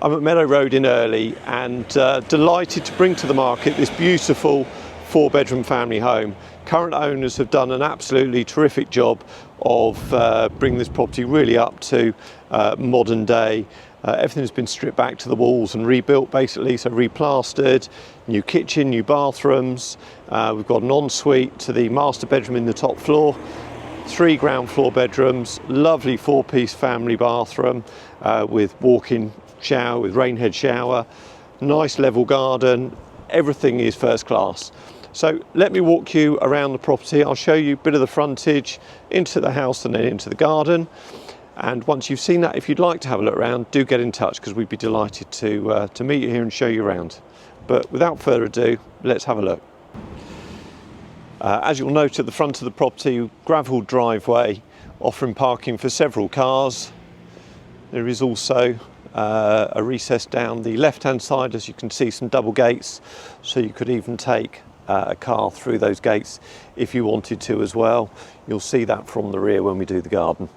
I'm at Meadow Road in Earley and delighted to bring to the market this beautiful 4-bedroom family home. Current owners have done an absolutely terrific job of bringing this property really up to modern day. Everything has been stripped back to the walls and rebuilt basically, so replastered, new kitchen, new bathrooms. We've got an ensuite to the master bedroom in the top floor, 3 ground floor bedrooms, lovely 4-piece family bathroom with walk-in shower, with rainhead shower, nice level garden. Everything is first class. So let me walk you around the property. I'll show you a bit of the frontage, into the house and then into the garden. And once you've seen that, if you'd like to have a look around, do get in touch because we'd be delighted to meet you here and show you around. But without further ado, let's have a look. As you'll note at the front of the property, gravel driveway offering parking for several cars. There is also a recess down the left-hand side, as you can see, some double gates, so you could even take a car through those gates if you wanted to as well. You'll see that from the rear when we do the garden.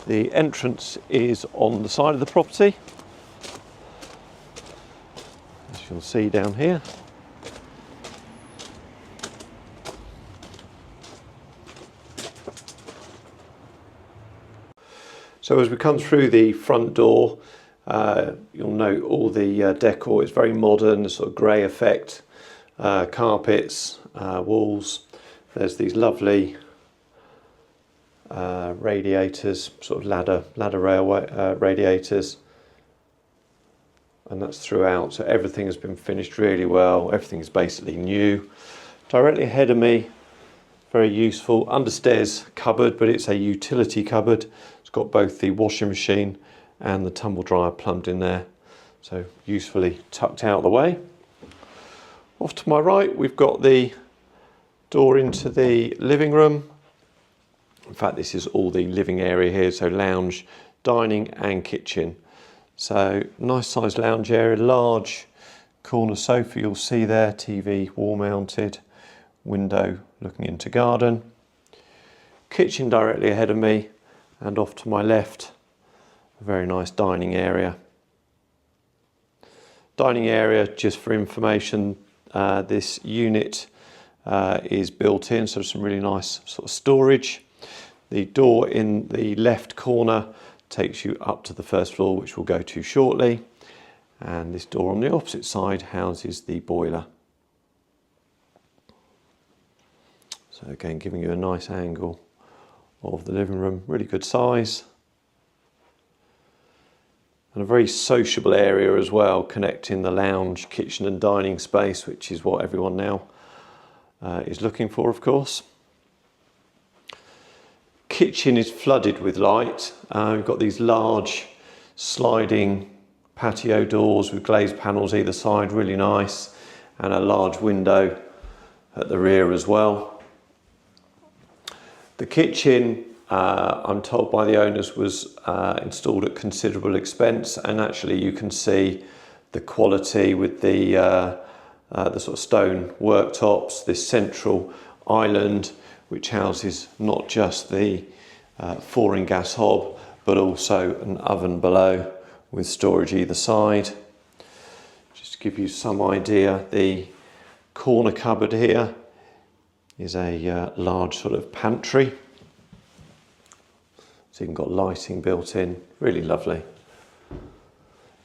The entrance is on the side of the property, as you'll see down here. So as we come through the front door, you'll note all the decor is very modern, the sort of grey effect, carpets, walls. There's these lovely radiators, sort of ladder railway radiators, and that's throughout. So everything has been finished really well. Everything is basically new. Directly ahead of me, very useful understairs cupboard, but it's a utility cupboard. It's got both the washing machine and the tumble dryer plumbed in there, so usefully tucked out of the way. Off to my right, we've got the door into the living room. In fact, this is all the living area here, so lounge, dining and kitchen. So nice sized lounge area, large corner sofa you'll see there, TV wall mounted, window looking into garden. Kitchen directly ahead of me, and off to my left, a very nice dining area. Dining area, just for information, this unit is built in, so some really nice sort of storage. The door in the left corner takes you up to the first floor, which we'll go to shortly. And this door on the opposite side houses the boiler. So again, giving you a nice angle of the living room, really good size. And a very sociable area as well, connecting the lounge, kitchen and dining space, which is what everyone now is looking for, of course. Kitchen is flooded with light. We've got these large sliding patio doors with glazed panels either side, really nice, and a large window at the rear as well. The kitchen, I'm told by the owners, was installed at considerable expense, and actually you can see the quality with the sort of stone worktops, this central island which houses not just the 4-in gas hob but also an oven below with storage either side. Just to give you some idea, the corner cupboard here is a large sort of pantry. So you've got lighting built in, really lovely.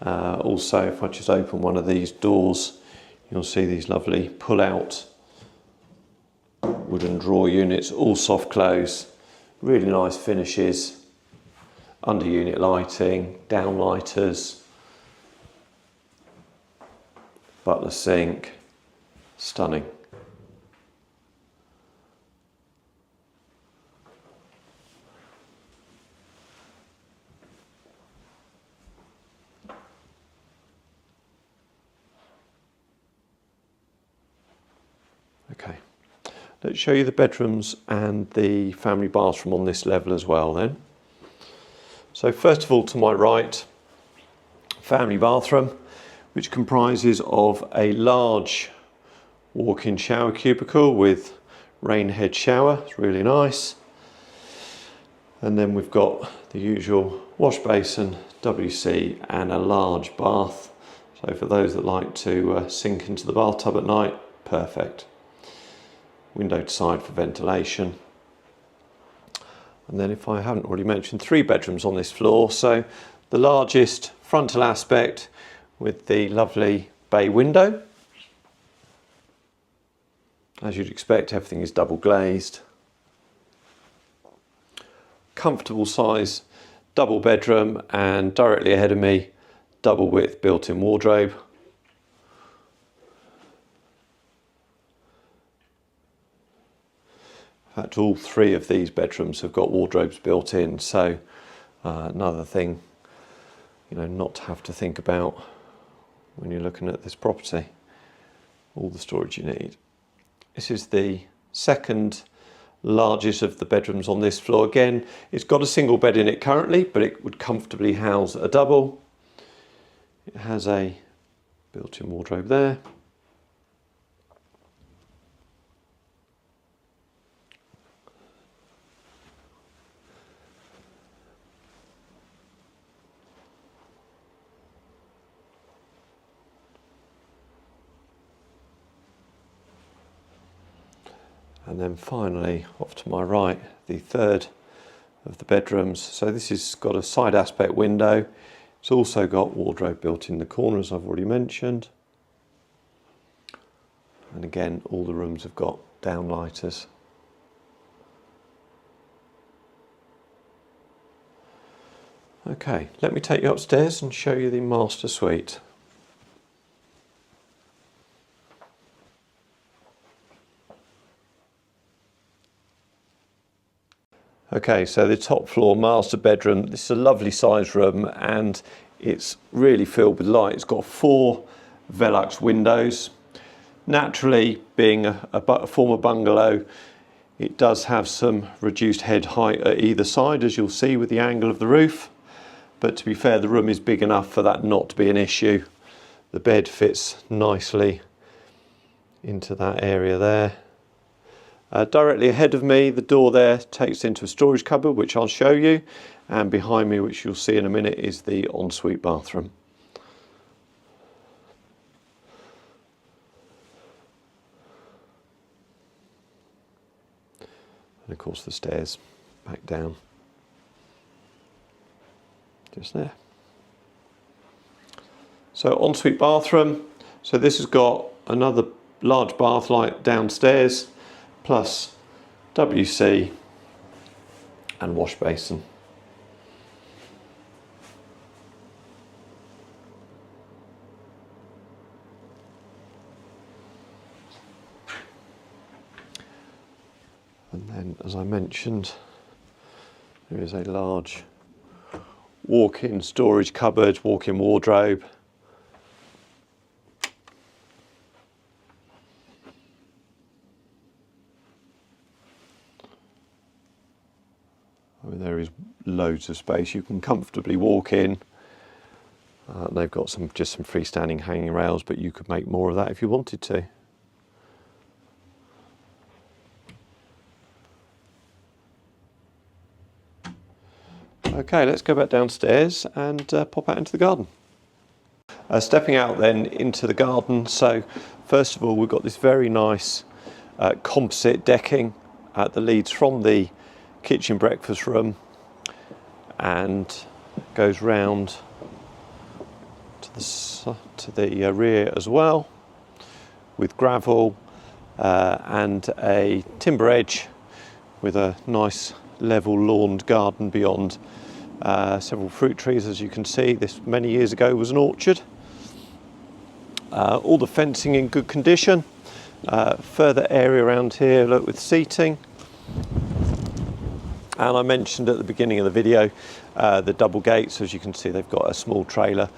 Also, if I just open one of these doors, you'll see these lovely pull-out wooden drawer units, all soft close, really nice finishes, under unit lighting, downlighters, butler sink, stunning. Okay, let's show you the bedrooms and the family bathroom on this level as well then. So first of all, to my right, family bathroom, which comprises of a large walk-in shower cubicle with rainhead shower. It's really nice. And then we've got the usual wash basin, WC and a large bath. So for those that like to sink into the bathtub at night, perfect. Window to side for ventilation. And then, if I haven't already mentioned, 3 bedrooms on this floor. So the largest frontal aspect with the lovely bay window. As you'd expect, everything is double glazed. Comfortable size double bedroom, and directly ahead of me, double width built-in wardrobe. In fact, all 3 of these bedrooms have got wardrobes built in, so another thing, you know, not to have to think about when you're looking at this property. All the storage you need. This is the second largest of the bedrooms on this floor. Again, it's got a single bed in it currently, but it would comfortably house a double. It has a built-in wardrobe there. And then finally, off to my right, the third of the bedrooms. So this has got a side aspect window. It's also got wardrobe built in the corner, as I've already mentioned. And again, all the rooms have got downlighters. Okay, let me take you upstairs and show you the master suite. Okay, so the top floor master bedroom. This is a lovely size room and it's really filled with light. It's got 4 Velux windows. Naturally, being a former bungalow, it does have some reduced head height at either side, as you'll see with the angle of the roof. But to be fair, the room is big enough for that not to be an issue. The bed fits nicely into that area there. Directly ahead of me, the door there takes into a storage cupboard, which I'll show you, and behind me, which you'll see in a minute, is the ensuite bathroom. And of course the stairs back down, just there. So ensuite bathroom, so this has got another large bath like downstairs, plus WC and wash basin. And then, as I mentioned, there is a large walk-in storage cupboard, walk-in wardrobe. I mean, there is loads of space. You can comfortably walk in. They've got just some freestanding hanging rails, but you could make more of that if you wanted to. Okay, let's go back downstairs and pop out into the garden. Stepping out then into the garden, so first of all we've got this very nice composite decking that leads from the kitchen breakfast room and goes round to the rear as well, with gravel and a timber edge with a nice level lawned garden beyond. Several fruit trees, as you can see. This many years ago was an orchard. All the fencing in good condition. Further area around here, look, with seating. And I mentioned at the beginning of the video the double gates. As you can see, they've got a small trailer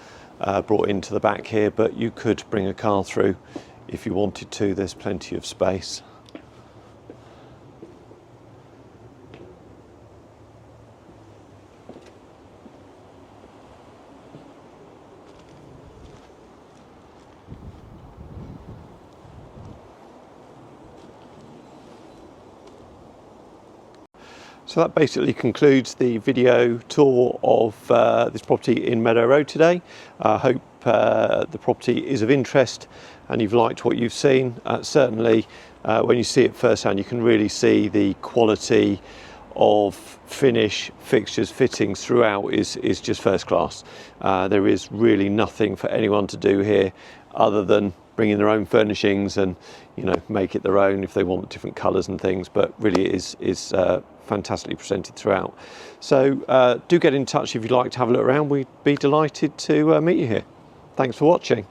brought into the back here, but you could bring a car through if you wanted to. There's plenty of space. So that basically concludes the video tour of this property in Meadow Road today. I hope the property is of interest and you've liked what you've seen. Certainly when you see it firsthand, you can really see the quality of finish, fixtures, fittings throughout is just first class. There is really nothing for anyone to do here other than bring in their own furnishings and, you know, make it their own if they want different colours and things, but really it is fantastically presented throughout. So do get in touch if you'd like to have a look around. We'd be delighted to meet you here. Thanks for watching.